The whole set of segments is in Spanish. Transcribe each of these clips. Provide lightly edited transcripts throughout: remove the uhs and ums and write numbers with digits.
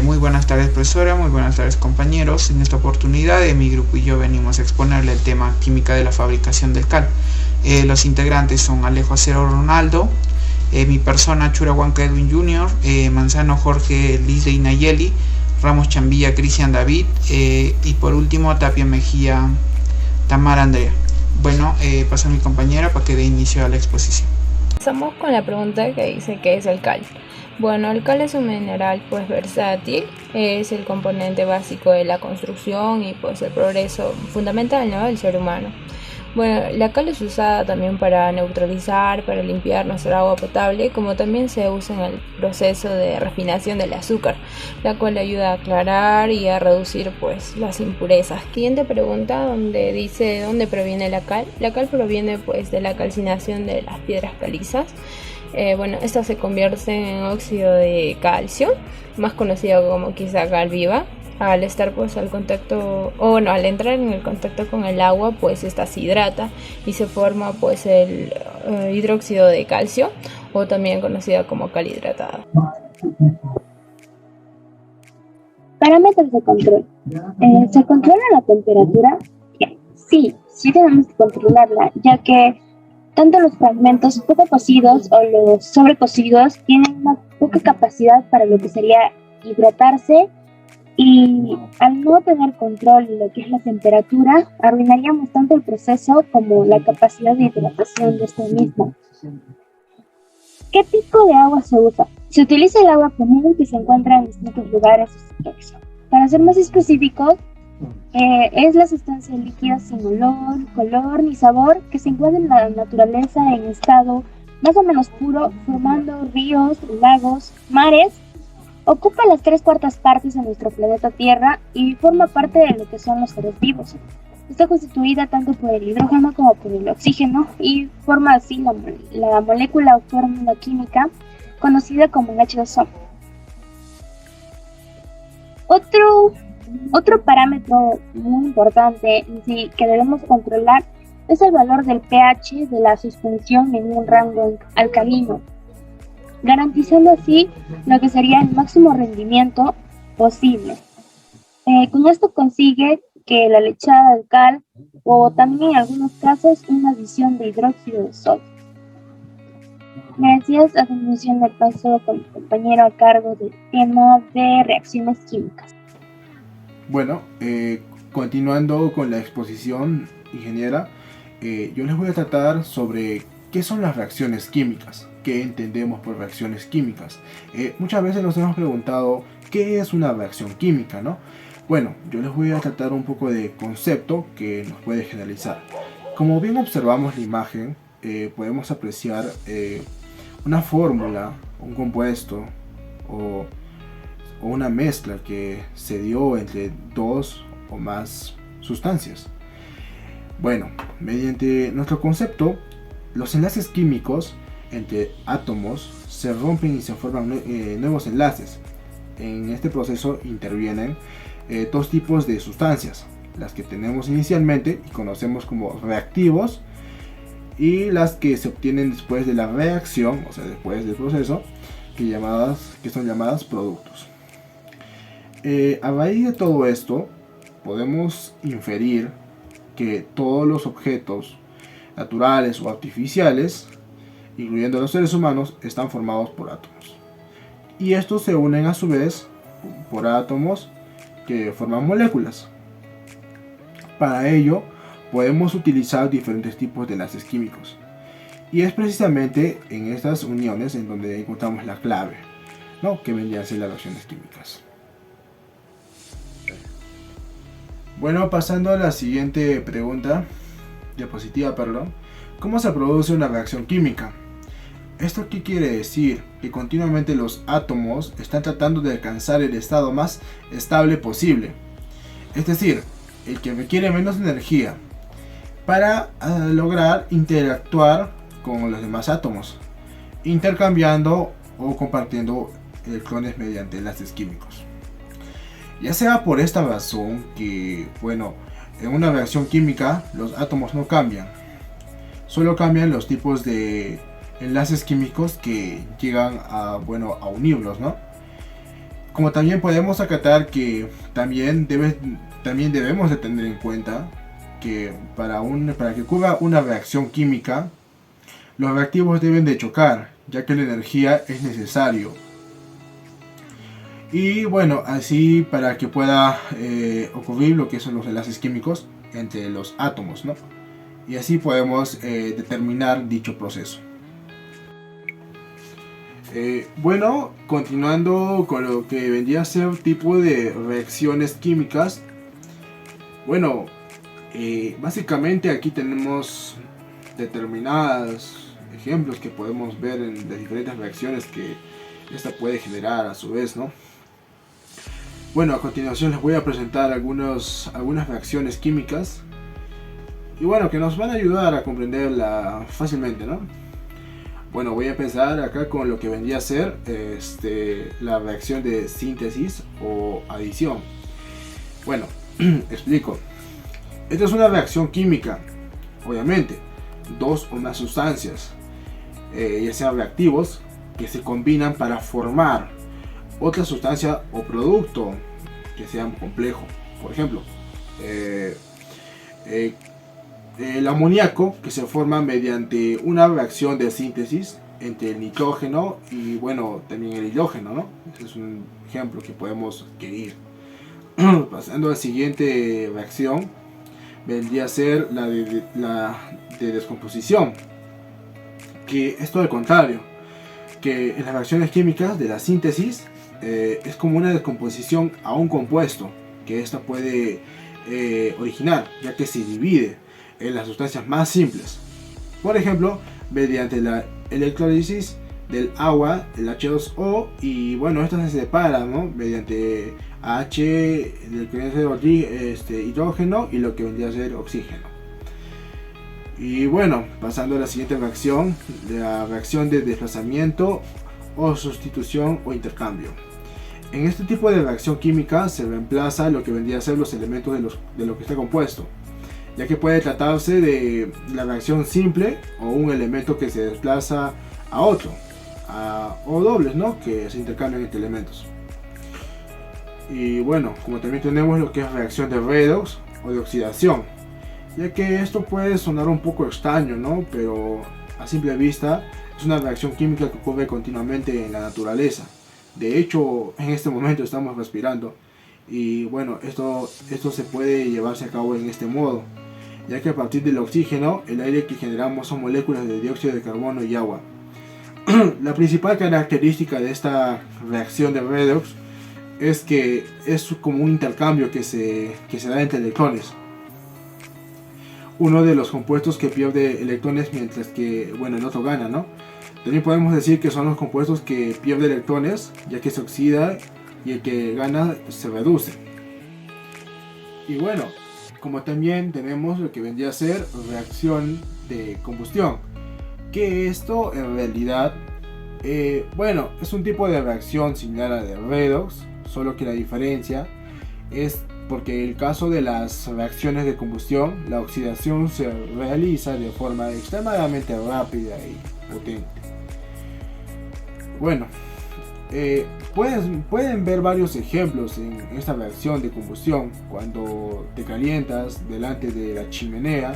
Muy buenas tardes, profesora, muy buenas tardes, compañeros. En esta oportunidad mi grupo y yo venimos a exponerle el tema química de la fabricación del cal. Los integrantes son Alejo Acero Ronaldo, mi persona Chura Huanca Edwin Jr., Manzano Jorge Lisley Nayeli, Ramos Chambilla Cristian David y por último Tapia Mejía Tamara Andrea. Bueno, paso a mi compañera para que dé inicio a la exposición. Empezamos con la pregunta que dice ¿qué es el cal? Bueno, el cal es un mineral pues versátil, es el componente básico de la construcción y pues el progreso fundamental, ¿no?, del ser humano. Bueno, la cal es usada también para neutralizar, para limpiar nuestra agua potable, como también se usa en el proceso de refinación del azúcar, la cual ayuda a aclarar y a reducir pues las impurezas. Siguiente pregunta donde dice ¿de dónde proviene la cal? La cal proviene pues de la calcinación de las piedras calizas. Estas se convierten en óxido de calcio, más conocido como quizá cal viva. Al estar pues al entrar en el contacto con el agua, pues esta se hidrata y se forma pues el hidróxido de calcio, o también conocida como cal hidratada. Parámetros de control. ¿Se controla la temperatura? Sí tenemos que controlarla, ya que tanto los fragmentos poco cocidos o los sobrecocidos tienen una poca capacidad para lo que sería hidratarse, y al no tener control de lo que es la temperatura, arruinaríamos tanto el proceso como la capacidad de hidratación de este mismo. ¿Qué tipo de agua se usa? Se utiliza el agua común que se encuentra en distintos lugares o sectores. Para ser más específicos, es la sustancia líquida sin olor, color ni sabor que se encuentra en la naturaleza en estado más o menos puro, formando ríos, lagos, mares. Ocupa las 3/4 partes de nuestro planeta Tierra y forma parte de lo que son los seres vivos. Está constituida tanto por el hidrógeno como por el oxígeno y forma así la molécula o fórmula química conocida como el H2O. Otro parámetro muy importante que debemos controlar es el valor del pH de la suspensión en un rango alcalino, garantizando así lo que sería el máximo rendimiento posible. Con esto consigue que la lechada del cal, o también en algunos casos una adición de hidróxido de sodio. Gracias. A continuación le paso con mi compañero a cargo del tema de reacciones químicas. Bueno, continuando con la exposición, ingeniera, yo les voy a tratar sobre qué son las reacciones químicas, qué entendemos por reacciones químicas. Muchas veces nos hemos preguntado qué es una reacción química, ¿no? Bueno, yo les voy a tratar un poco de concepto que nos puede generalizar. Como bien observamos la imagen, podemos apreciar una fórmula, un compuesto o una mezcla que se dio entre dos o más sustancias. Bueno, mediante nuestro concepto, los enlaces químicos entre átomos se rompen y se forman nuevos enlaces. En este proceso intervienen dos tipos de sustancias, las que tenemos inicialmente y conocemos como reactivos, y las que se obtienen después de la reacción, o sea después del proceso, que son llamadas productos. A raíz de todo esto, podemos inferir que todos los objetos naturales o artificiales, incluyendo los seres humanos, están formados por átomos. Y estos se unen a su vez por átomos que forman moléculas. Para ello, podemos utilizar diferentes tipos de enlaces químicos. Y es precisamente en estas uniones en donde encontramos la clave, ¿no?, que vendrían a ser las reacciones químicas. Bueno, pasando a la siguiente diapositiva, ¿cómo se produce una reacción química? ¿Esto qué quiere decir? Que continuamente los átomos están tratando de alcanzar el estado más estable posible, es decir, el que requiere menos energía, para lograr interactuar con los demás átomos, intercambiando o compartiendo electrones mediante enlaces químicos. Ya sea por esta razón que, bueno, en una reacción química los átomos no cambian, solo cambian los tipos de enlaces químicos que llegan a, bueno, a unirlos, ¿no? Como también podemos acatar que también debemos de tener en cuenta que para que ocurra una reacción química, los reactivos deben de chocar, ya que la energía es necesario. Y bueno, así para que pueda ocurrir lo que son los enlaces químicos entre los átomos, ¿no? Y así podemos determinar dicho proceso. Bueno, continuando con lo que vendría a ser tipo de reacciones químicas. Bueno, básicamente aquí tenemos determinados ejemplos que podemos ver en las diferentes reacciones que esta puede generar a su vez, ¿no? Bueno, a continuación les voy a presentar algunas reacciones químicas y bueno, que nos van a ayudar a comprenderla fácilmente, ¿no? Bueno, voy a empezar acá con lo que vendría a ser la reacción de síntesis o adición. Bueno, explico. Esta es una reacción química, obviamente, dos o más sustancias, ya sean reactivos, que se combinan para formar otra sustancia o producto que sea complejo. Por ejemplo, el amoníaco, que se forma mediante una reacción de síntesis entre el nitrógeno y bueno, también el hidrógeno, ¿no? Ese es un ejemplo que podemos adquirir. Pasando a la siguiente reacción, vendría a ser la de descomposición, que es todo el contrario, que en las reacciones químicas de la síntesis es como una descomposición a un compuesto que ésta puede originar, ya que se divide en las sustancias más simples. Por ejemplo, mediante la electrólisis del agua, el H2O, y bueno, estas se separan, ¿no? Mediante H, el que viene a ser hidrógeno, y lo que vendría a ser oxígeno. Y bueno, pasando a la siguiente reacción, la reacción de desplazamiento o sustitución o intercambio. En este tipo de reacción química se reemplaza lo que vendría a ser los elementos de lo que está compuesto, ya que puede tratarse de la reacción simple o un elemento que se desplaza a otro, o dobles, ¿no? Que se intercambian entre elementos. Y bueno, como también tenemos lo que es reacción de redox o de oxidación, ya que esto puede sonar un poco extraño, ¿no? Pero a simple vista es una reacción química que ocurre continuamente en la naturaleza. De hecho, en este momento estamos respirando y bueno, esto se puede llevarse a cabo en este modo, ya que a partir del oxígeno, el aire que generamos son moléculas de dióxido de carbono y agua. La principal característica de esta reacción de redox es que es como un intercambio que se da entre electrones. Uno de los compuestos que pierde electrones mientras que, bueno, el otro gana, ¿no? También podemos decir que son los compuestos que pierden electrones, ya que se oxida, y el que gana se reduce. Y bueno, como también tenemos lo que vendría a ser reacción de combustión, que esto en realidad, bueno, es un tipo de reacción similar a la de redox, solo que la diferencia es porque en el caso de las reacciones de combustión, la oxidación se realiza de forma extremadamente rápida y potente. Bueno, pueden ver varios ejemplos en esta reacción de combustión. Cuando te calientas delante de la chimenea,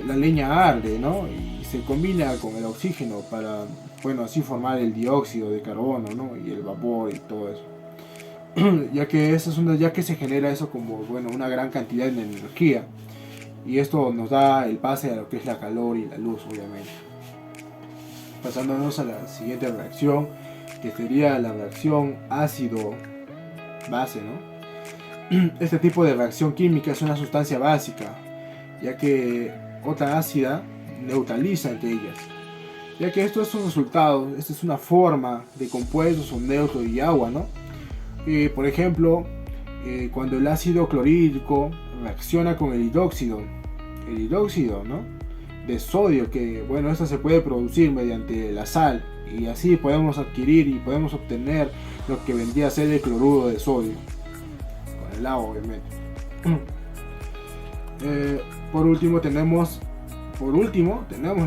la leña arde, ¿no? Y se combina con el oxígeno para, bueno, así formar el dióxido de carbono, ¿no? Y el vapor y todo eso. ya que se genera eso como, bueno, una gran cantidad de energía, y esto nos da el pase a lo que es la calor y la luz, obviamente. Pasándonos a la siguiente reacción, que sería la reacción ácido-base, ¿no? Este tipo de reacción química es una sustancia básica, ya que otra ácida neutraliza entre ellas, ya que esto es un resultado, esta es una forma de compuestos, un neutro y agua, ¿no? Por ejemplo, cuando el ácido clorhídrico reacciona con el hidróxido, ¿no? De sodio, que bueno, esto se puede producir mediante la sal, y así podemos adquirir y podemos obtener lo que vendría a ser el cloruro de sodio. el agua, obviamente. Por último tenemos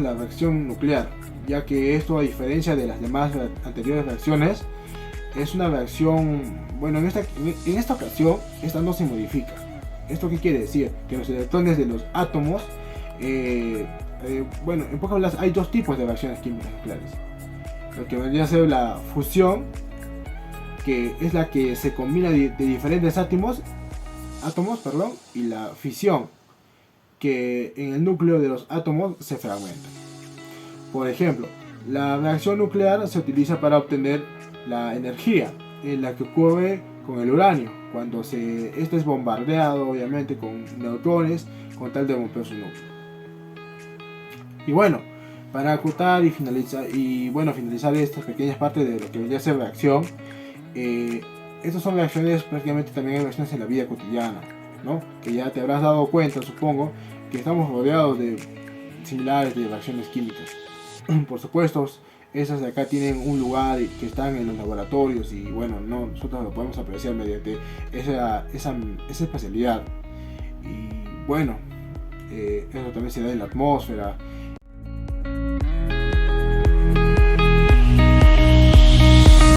la reacción nuclear, ya que esto, a diferencia de las demás anteriores reacciones, es una reacción, bueno, en esta ocasión esta no se modifica. ¿Esto qué quiere decir? Que los electrones de los átomos, bueno, en pocas palabras, hay dos tipos de reacciones químicas nucleares. Lo que vendría a ser la fusión, que es la que se combina de diferentes átomos, y la fisión, que en el núcleo de los átomos se fragmentan. Por ejemplo, la reacción nuclear se utiliza para obtener la energía, en la que ocurre con el uranio, cuando este es bombardeado, obviamente, con neutrones, con tal de romper su núcleo. Y bueno, para acotar y finalizar estas pequeñas partes de lo que vendría a ser reacción, estas son reacciones, prácticamente también hay reacciones en la vida cotidiana, ¿no? Que ya te habrás dado cuenta, supongo, que estamos rodeados de similares de reacciones químicas. Por supuesto, esas de acá tienen un lugar que están en los laboratorios y bueno, nosotros lo podemos apreciar mediante esa especialidad. Y bueno, eso también se da en la atmósfera,